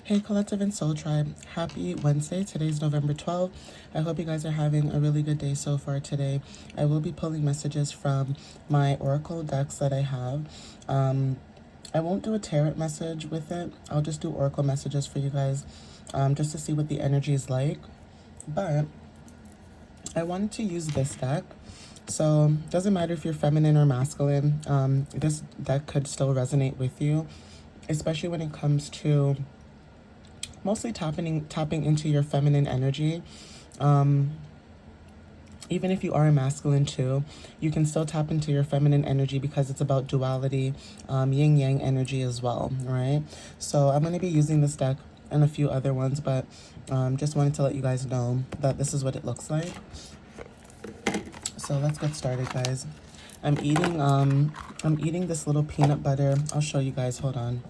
Hey Collective and Soul Tribe, happy Wednesday. Today's November 12th. I hope you guys are having a really good day so far today. I will be pulling messages from my Oracle decks that I have. I won't do a tarot message with it. I'll just do Oracle messages for you guys just to see what the energy is like. But I wanted to use this deck. So it doesn't matter if you're feminine or masculine. This deck could still resonate with you, especially when it comes to mostly tapping into your feminine energy. Even if you are a masculine too, you can still tap into your feminine energy because it's about duality, yin yang energy as well, right? So I'm going to be using this deck and a few other ones, but just wanted to let you guys know that this is what it looks like. So let's get started, guys. I'm eating this little peanut butter. I'll show you guys. Hold on.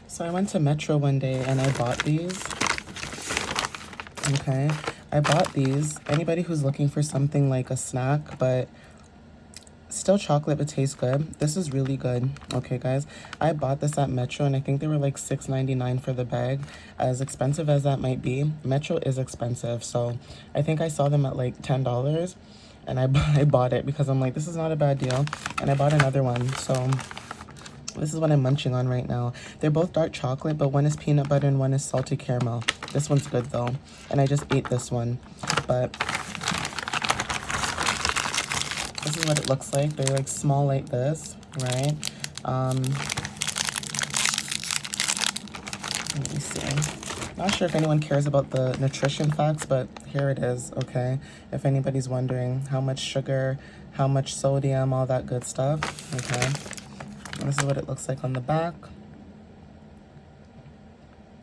So I went to Metro one day and I bought these. Okay, I bought these. Anybody who's looking for something like a snack, but still chocolate but tastes good. This is really good. Okay, guys, I bought this at Metro and I think they were like $6.99 for the bag. As expensive as that might be, Metro is expensive. So I think I saw them at like $10 and I bought it because I'm like, this is not a bad deal. And I bought another one. So this is what I'm munching on right now. They're both dark chocolate, but one is peanut butter and one is salted caramel. This one's good though. And I just ate this one. But this is what it looks like. They're like small like this, right? Let me see. Not sure if anyone cares about the nutrition facts, but here it is, okay? If anybody's wondering how much sugar, how much sodium, all that good stuff, okay? And this is what it looks like on the back.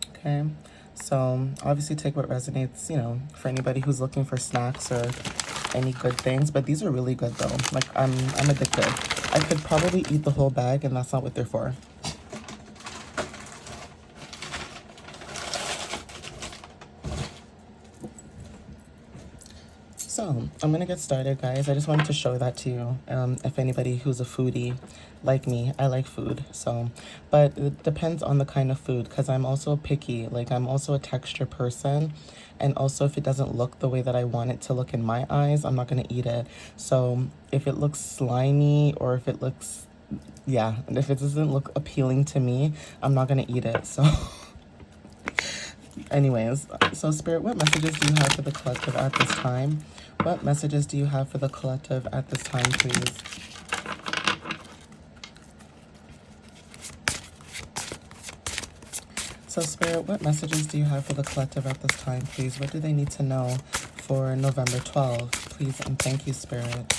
Okay, so obviously take what resonates, you know, for anybody who's looking for snacks or any good things. But these are really good though. Like I'm addicted. I could probably eat the whole bag and that's not what they're for. So I'm gonna get started, guys. I just wanted to show that to you. If anybody who's a foodie like me, I like food. So, but it depends on the kind of food because I'm also picky. Like I'm also a texture person. And also if it doesn't look the way that I want it to look in my eyes, I'm not gonna eat it. So if it looks slimy or if it looks, yeah, and if it doesn't look appealing to me, I'm not gonna eat it. So anyways, so Spirit, what messages do you have for the collective at this time? What messages do you have for the collective at this time, please? So Spirit, what messages do you have for the collective at this time, please? What do they need to know for November 12th? Please and thank you, Spirit.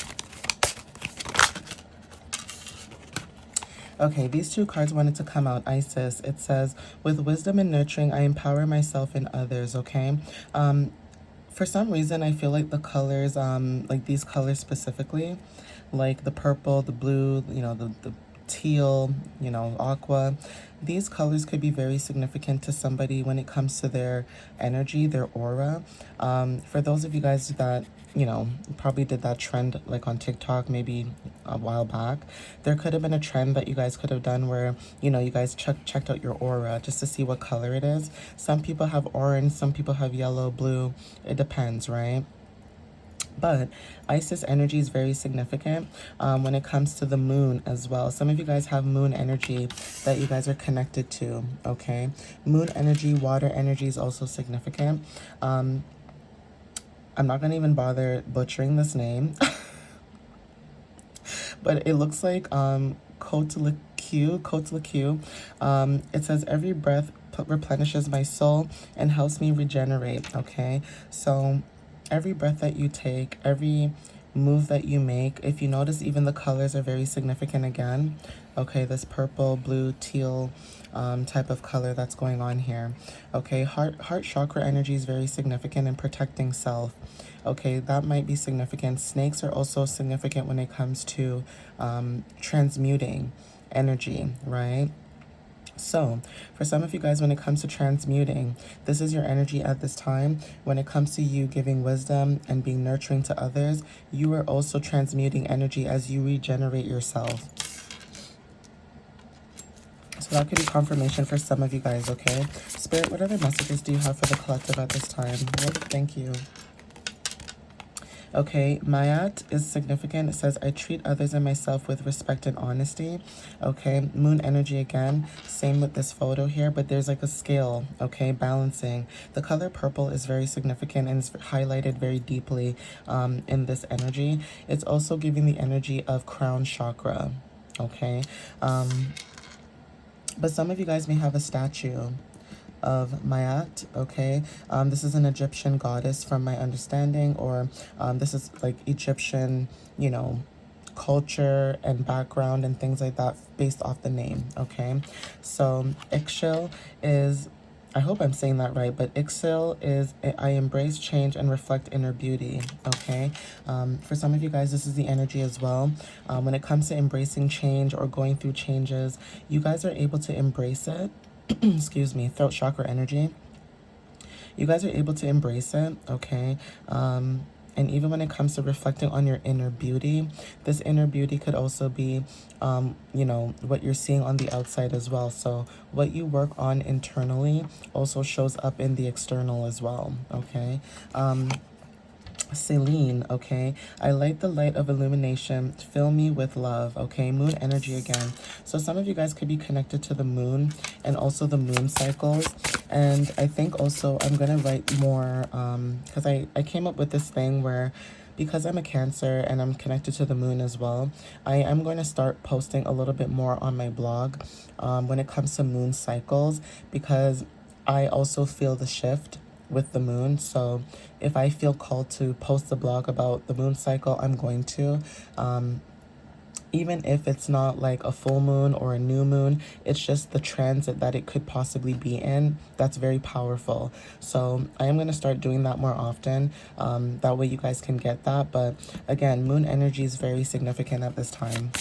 Okay, these two cards wanted to come out. Isis, it says, with wisdom and nurturing, I empower myself and others, okay? For some reason, I feel like the colors, like these colors specifically, like the purple, the blue, you know, the teal, you know, aqua, these colors could be very significant to somebody when it comes to their energy, their aura. For those of you guys that, you know, probably did that trend like on TikTok maybe a while back, there could have been a trend that you guys could have done where, you know, you guys checked out your aura just to see what color it is. Some people have orange, some people have yellow, blue. It depends, right? But Isis energy is very significant when it comes to the moon as well. Some of you guys have moon energy that you guys are connected to, okay? Moon energy, water energy is also significant. I'm not going to even bother butchering this name. But it looks like Kotliku. It says, every breath replenishes my soul and helps me regenerate, okay? So every breath that you take, every move that you make, if you notice, even the colors are very significant again. Okay, this purple, blue, teal type of color that's going on here. Okay, heart chakra energy is very significant in protecting self. Okay, that might be significant. Snakes are also significant when it comes to transmuting energy, right? So, for some of you guys, when it comes to transmuting, this is your energy at this time. When it comes to you giving wisdom and being nurturing to others, you are also transmuting energy as you regenerate yourself. So that could be confirmation for some of you guys, okay? Spirit, what other messages do you have for the collective at this time? Lord, thank you. Okay, Mayat is significant. It says, I treat others and myself with respect and honesty. Okay, moon energy again. Same with this photo here, but there's like a scale, okay, balancing. The color purple is very significant and it's highlighted very deeply in this energy. It's also giving the energy of crown chakra, okay? But some of you guys may have a statue of Mayat, okay? This is an Egyptian goddess from my understanding, or this is like Egyptian, you know, culture and background and things like that based off the name, okay? So Ixchel is, I hope I'm saying that right, but Ixchel is, I embrace change and reflect inner beauty, okay? For some of you guys, this is the energy as well. When it comes to embracing change or going through changes, you guys are able to embrace it. Excuse me, throat chakra energy. You guys are able to embrace it, okay? And even when it comes to reflecting on your inner beauty, this inner beauty could also be, you know, what you're seeing on the outside as well. So what you work on internally also shows up in the external as well, okay? Celine, okay? I light the light of illumination. Fill me with love, okay? Moon energy again. So some of you guys could be connected to the moon and also the moon cycles. And I think also I'm going to write more because I came up with this thing where because I'm a Cancer and I'm connected to the moon as well, I am going to start posting a little bit more on my blog when it comes to moon cycles, because I also feel the shift with the moon. So if I feel called to post a blog about the moon cycle, I'm going to. Even if it's not like a full moon or a new moon, it's just the transit that it could possibly be in. That's very powerful. So I am going to start doing that more often. That way you guys can get that. But again, moon energy is very significant at this time.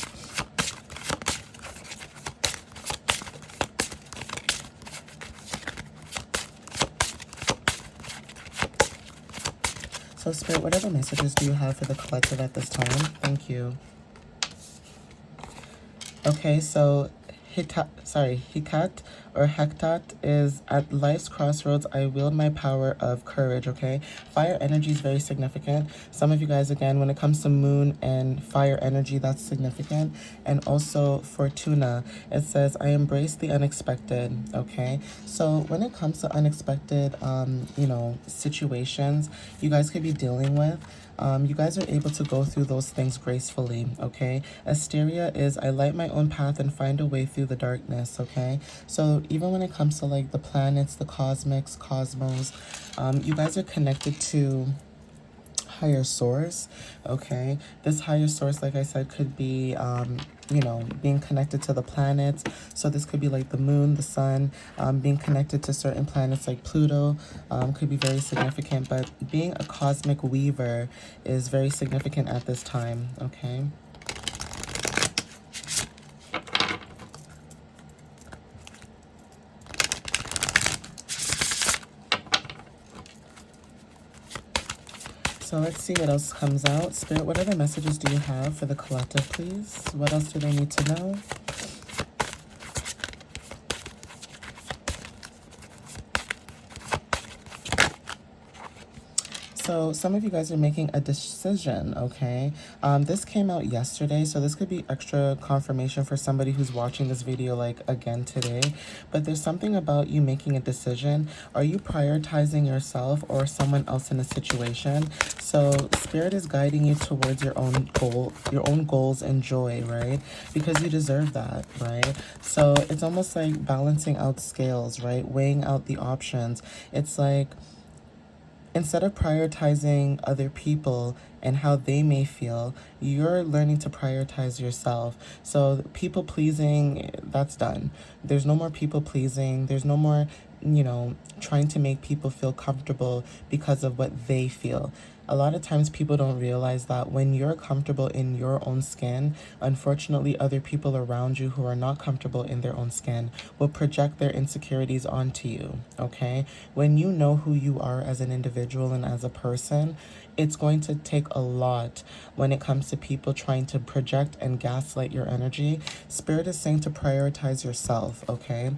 So Spirit, whatever messages do you have for the collective at this time? Thank you. Okay, so Hikat or Hektat is at life's crossroads. I wield my power of courage, okay? Fire energy is very significant. Some of you guys, again, when it comes to moon and fire energy, that's significant. And also Fortuna, it says, I embrace the unexpected, okay? So when it comes to unexpected, you know, situations you guys could be dealing with, you guys are able to go through those things gracefully, okay? Asteria is, I light my own path and find a way through the darkness, okay? So even when it comes to like the planets, the cosmics, cosmos, you guys are connected to higher source, okay? This higher source, like I said, could be you know, being connected to the planets. So this could be like the moon, the sun, being connected to certain planets like Pluto, could be very significant. But being a cosmic weaver is very significant at this time, okay? So let's see what else comes out. Spirit, what other messages do you have for the collective, please? What else do they need to know? So some of you guys are making a decision, okay? This came out yesterday, so this could be extra confirmation for somebody who's watching this video like again today. But there's something about you making a decision. Are you prioritizing yourself or someone else in a situation? So Spirit is guiding you towards your own goal, your own goals and joy, right? Because you deserve that, right? So it's almost like balancing out scales, right? Weighing out the options. It's like, instead of prioritizing other people and how they may feel, you're learning to prioritize yourself. So people pleasing, that's done. There's no more people pleasing. There's no more trying to make people feel comfortable because of what they feel. A lot of times people don't realize that when you're comfortable in your own skin, unfortunately, other people around you who are not comfortable in their own skin will project their insecurities onto you, okay? When you know who you are as an individual and as a person, it's going to take a lot when it comes to people trying to project and gaslight your energy. Spirit is saying to prioritize yourself, okay?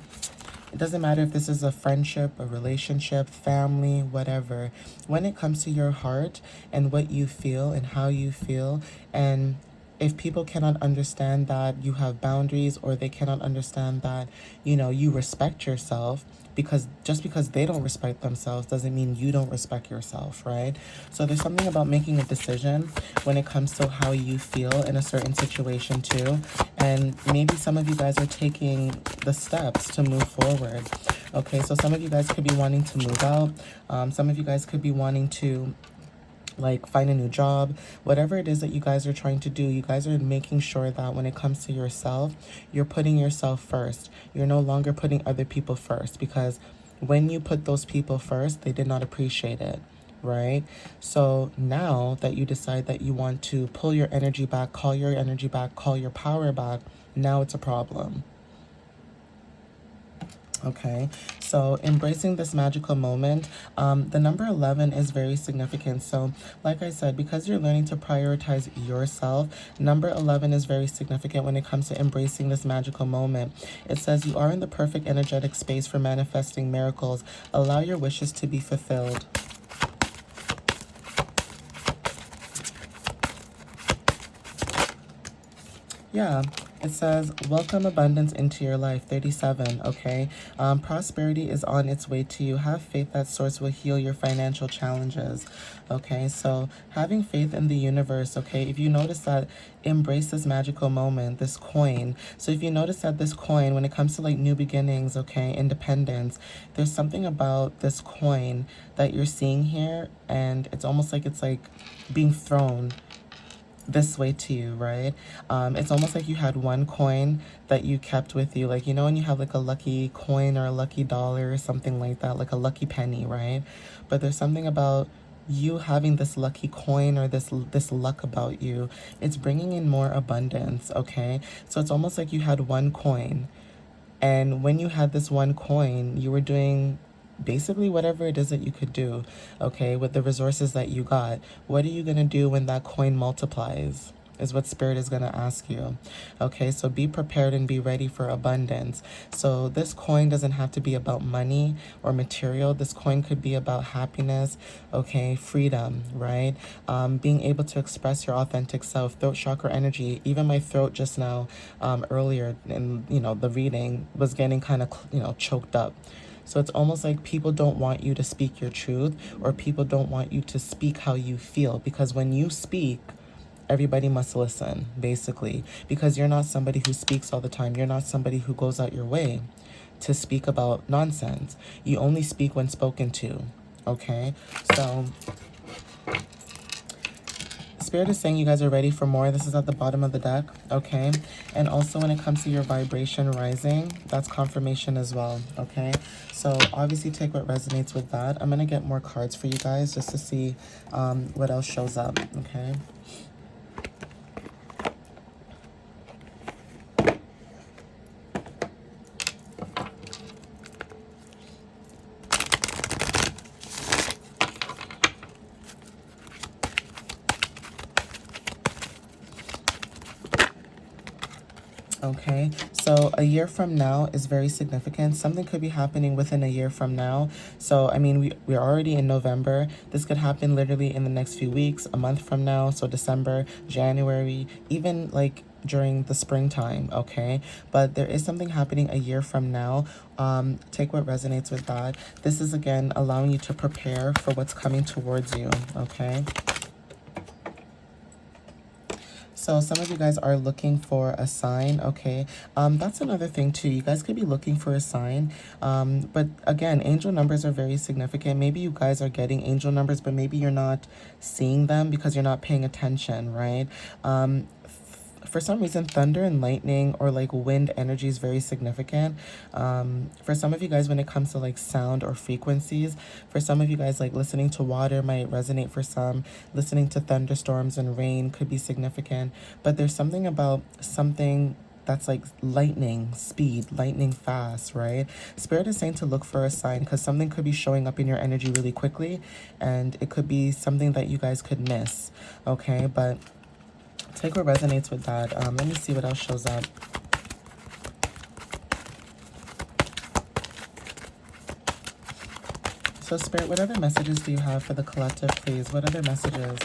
It doesn't matter if this is a friendship, a relationship, family, whatever. When it comes to your heart and what you feel and how you feel, and if people cannot understand that you have boundaries, or they cannot understand that, you respect yourself, because just because they don't respect themselves doesn't mean you don't respect yourself, right? So there's something about making a decision when it comes to how you feel in a certain situation too. And maybe some of you guys are taking the steps to move forward. Okay, so some of you guys could be wanting to move out. Some of you guys could be wanting to find a new job. Whatever it is that you guys are trying to do, you guys are making sure that when it comes to yourself, you're putting yourself first. You're no longer putting other people first, because when you put those people first, they did not appreciate it, right? So now that you decide that you want to pull your energy back, call your energy back, call your power back, now it's a problem. Okay, so embracing this magical moment, the number 11 is very significant. So like I said, because you're learning to prioritize yourself, number 11 is very significant when it comes to embracing this magical moment. It says you are in the perfect energetic space for manifesting miracles. Allow your wishes to be fulfilled. Yeah, it says, welcome abundance into your life, 37, okay? Prosperity is on its way to you. Have faith that source will heal your financial challenges, okay? So having faith in the universe, okay? If you notice that, embrace this magical moment, this coin. So if you notice that this coin, when it comes to new beginnings, okay, independence, there's something about this coin that you're seeing here, and it's almost like it's being thrown this way to you, right? It's almost like you had one coin that you kept with you, when you have a lucky coin or a lucky dollar or something like that, like a lucky penny, right? But there's something about you having this lucky coin or this luck about you. It's bringing in more abundance, okay? So it's almost like you had one coin, and when you had this one coin, you were doing basically whatever it is that you could do, okay, with the resources that you got. What are you going to do when that coin multiplies, is what Spirit is going to ask you. Okay, so be prepared and be ready for abundance. So this coin doesn't have to be about money or material. This coin could be about happiness, okay, freedom, right? Being able to express your authentic self, throat chakra energy. Even my throat just now, earlier in, the reading was getting kind of, choked up. So it's almost like people don't want you to speak your truth, or people don't want you to speak how you feel, because when you speak, everybody must listen, basically, because you're not somebody who speaks all the time. You're not somebody who goes out your way to speak about nonsense. You only speak when spoken to, okay? So Spirit is saying you guys are ready for more. This is at the bottom of the deck, okay? And also when it comes to your vibration rising, that's confirmation as well, okay? So obviously take what resonates with that. I'm going to get more cards for you guys just to see what else shows up, okay? Okay, so a year from now is very significant. Something could be happening within a year from now. So, I mean, we're already in November. This could happen literally in the next few weeks, a month from now. So December, January, even during the springtime, okay? But there is something happening a year from now. Take what resonates with that. This is, again, allowing you to prepare for what's coming towards you, okay? So some of you guys are looking for a sign, okay? That's another thing too. You guys could be looking for a sign. But again, angel numbers are very significant. Maybe you guys are getting angel numbers, but maybe you're not seeing them because you're not paying attention, right? For some reason, thunder and lightning or like wind energy is very significant. For some of you guys, when it comes to like sound or frequencies, for some of you guys, like listening to water might resonate for some. Listening to thunderstorms and rain could be significant. But there's something about something that's like lightning speed, lightning fast, right? Spirit is saying to look for a sign because something could be showing up in your energy really quickly, and it could be something that you guys could miss, okay? But take what resonates with that. Let me see what else shows up. So Spirit, what other messages do you have for the collective, please? What other messages?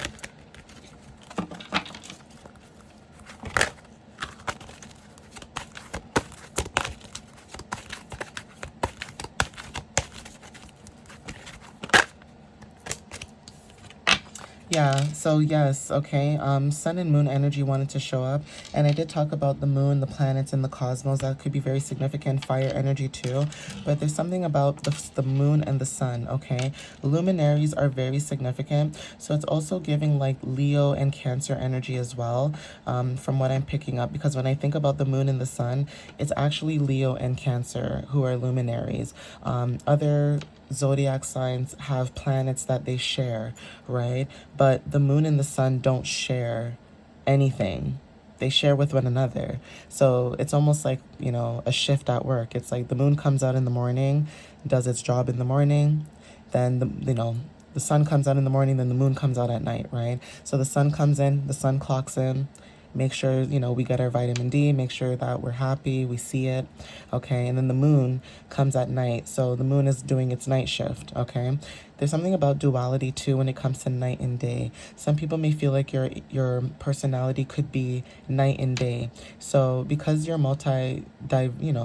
Yeah, so yes, okay. Sun and moon energy wanted to show up. And I did talk about the moon, the planets, and the cosmos. That could be very significant. Fire energy too. But there's something about the moon and the sun, okay? Luminaries are very significant. So it's also giving like Leo and Cancer energy as well, from what I'm picking up. Because when I think about the moon and the sun, it's actually Leo and Cancer who are luminaries. Other zodiac signs have planets that they share, right? But the moon and the sun don't share anything. They share with one another. So it's almost like, you know, a shift at work. It's like the moon comes out in the morning, does its job in the morning, then the sun comes out in the morning, then the moon comes out at night, right? So the sun comes in, the sun clocks in, make sure, we get our vitamin D, make sure that we're happy, we see it, okay? And then the moon comes at night, so the moon is doing its night shift, okay? There's something about duality too when it comes to night and day. Some people may feel like your personality could be night and day. So because you're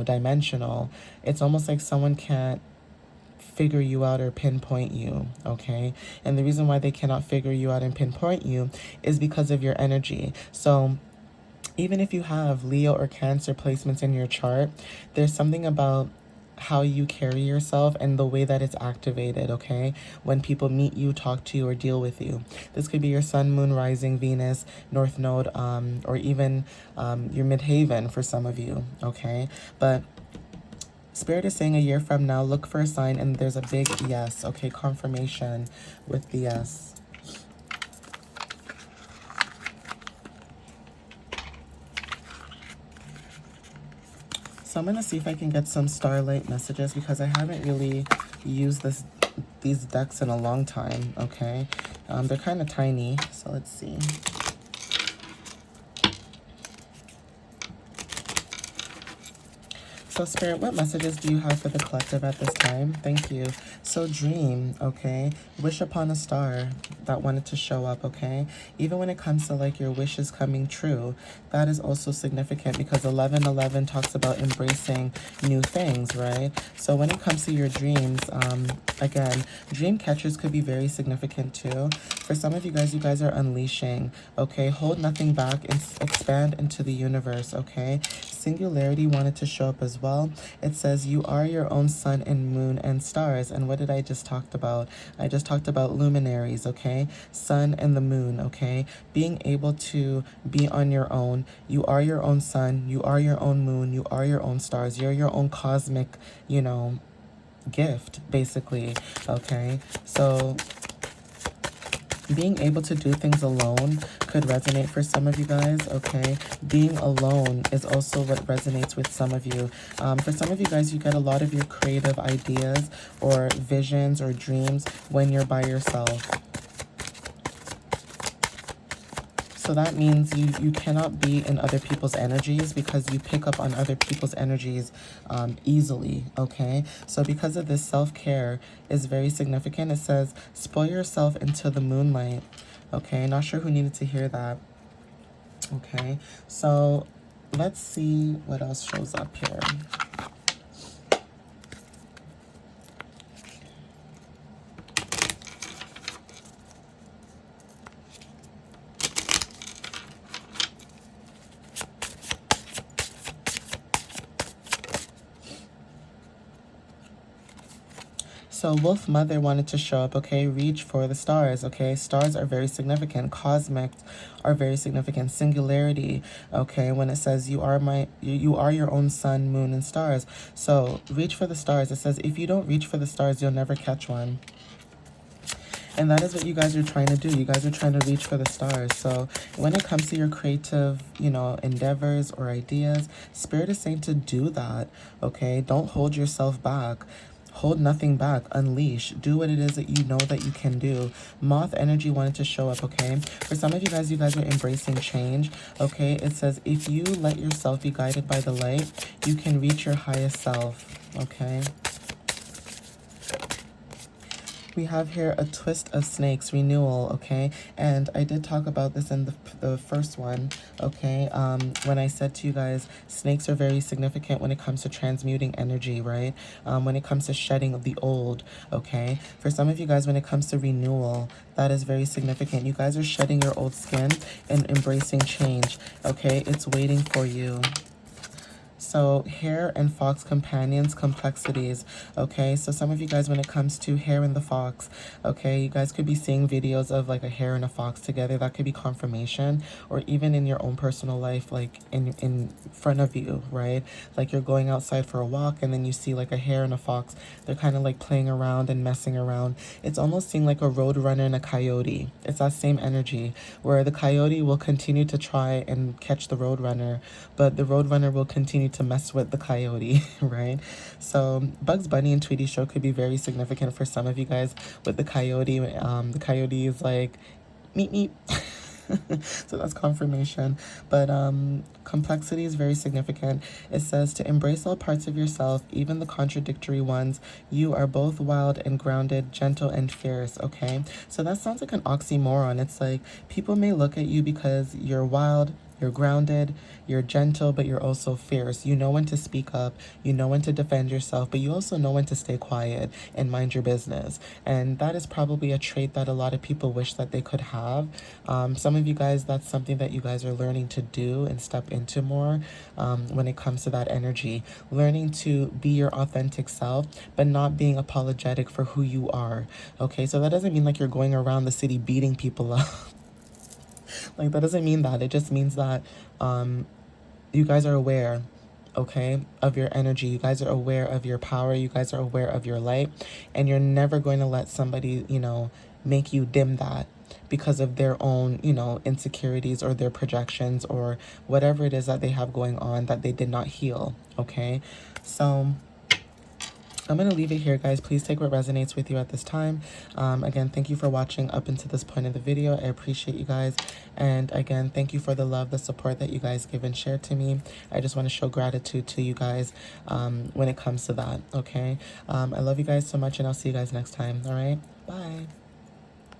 dimensional, it's almost like someone can't figure you out or pinpoint you, okay? And the reason why they cannot figure you out and pinpoint you is because of your energy. So even if you have Leo or Cancer placements in your chart, there's something about how you carry yourself and the way that it's activated, okay? When people meet you, talk to you, or deal with you. This could be your sun, moon, rising, Venus, North Node, or even your midheaven for some of you, okay? But Spirit is saying a year from now, look for a sign, and there's a big yes, okay? Confirmation with the yes. So I'm going to see if I can get some starlight messages because I haven't really used these decks in a long time, okay? They're kind of tiny, so let's see. So Spirit, what messages do you have for the collective at this time? Thank you. So dream, okay? Wish upon a star that wanted to show up, okay? Even when it comes to like your wishes coming true, that is also significant because 1111 talks about embracing new things, right? So when it comes to your dreams, again, dream catchers could be very significant too. For some of you guys are unleashing, okay? Hold nothing back and expand into the universe, okay? Singularity wanted to show up as well. It says you are your own sun and moon and stars. And what did I just talked about? I just talked about luminaries, okay? Sun and the moon, okay? Being able to be on your own. You are your own sun. You are your own moon. You are your own stars. You're your own cosmic, gift, basically, okay? So being able to do things alone could resonate for some of you guys, okay? Being alone is also what resonates with some of you. For some of you guys, you get a lot of your creative ideas or visions or dreams when you're by yourself. So that means you cannot be in other people's energies because you pick up on other people's energies easily, okay? So because of this, self-care is very significant. It says, spoil yourself into the moonlight, okay? Not sure who needed to hear that, okay? So let's see what else shows up here. So Wolf Mother wanted to show up, okay? Reach for the stars, okay? Stars are very significant. Cosmic are very significant. Singularity, okay? When it says you are your own sun, moon, and stars. So reach for the stars. It says if you don't reach for the stars, you'll never catch one. And that is what you guys are trying to do. You guys are trying to reach for the stars. So when it comes to your creative, endeavors or ideas, Spirit is saying to do that, okay? Don't hold yourself back. Hold nothing back. Unleash. Do what it is that you know that you can do. Moth energy wanted to show up, okay? For some of you guys are embracing change, okay? It says if you let yourself be guided by the light, you can reach your highest self, okay? We have here a twist of snakes, renewal, okay? And I did talk about this in the first one, okay? When I said to you guys, snakes are very significant when it comes to transmuting energy, right? When it comes to shedding of the old, okay? For some of you guys, when it comes to renewal, that is very significant. You guys are shedding your old skin and embracing change, okay? It's waiting for you. So hare and fox companions, complexities, okay? So some of you guys, when it comes to hare and the fox, okay, you guys could be seeing videos of like a hare and a fox together. That could be confirmation, or even in your own personal life, like in front of you, right? Like you're going outside for a walk and then you see like a hare and a fox. They're kind of like playing around and messing around. It's almost seeing like a road runner and a coyote. It's that same energy where the coyote will continue to try and catch the road runner, but the road runner will continue to mess with the coyote, right? So Bugs Bunny and Tweety show could be very significant for some of you guys with the coyote. The coyote is like meep meep. So that's confirmation. But complexity is very significant. It says to embrace all parts of yourself, even the contradictory ones. You are both wild and grounded, gentle and fierce, okay? So that sounds like an oxymoron. It's like people may look at you because you're wild, you're grounded, you're gentle, but you're also fierce. You know when to speak up, you know when to defend yourself, but you also know when to stay quiet and mind your business. And that is probably a trait that a lot of people wish that they could have. Some of you guys, that's something that you guys are learning to do and step into more when it comes to that energy. Learning to be your authentic self, but not being apologetic for who you are. Okay, so that doesn't mean like you're going around the city beating people up. Like, that doesn't mean that. It just means that you guys are aware, okay, of your energy. You guys are aware of your power. You guys are aware of your light. And you're never going to let somebody, make you dim that because of their own, insecurities or their projections or whatever it is that they have going on that they did not heal, okay? So I'm going to leave it here, guys. Please take what resonates with you at this time. Again, thank you for watching up until this point of the video. I appreciate you guys. And again, thank you for the love, the support that you guys give and share to me. I just want to show gratitude to you guys when it comes to that, okay? I love you guys so much, and I'll see you guys next time, all right? Bye.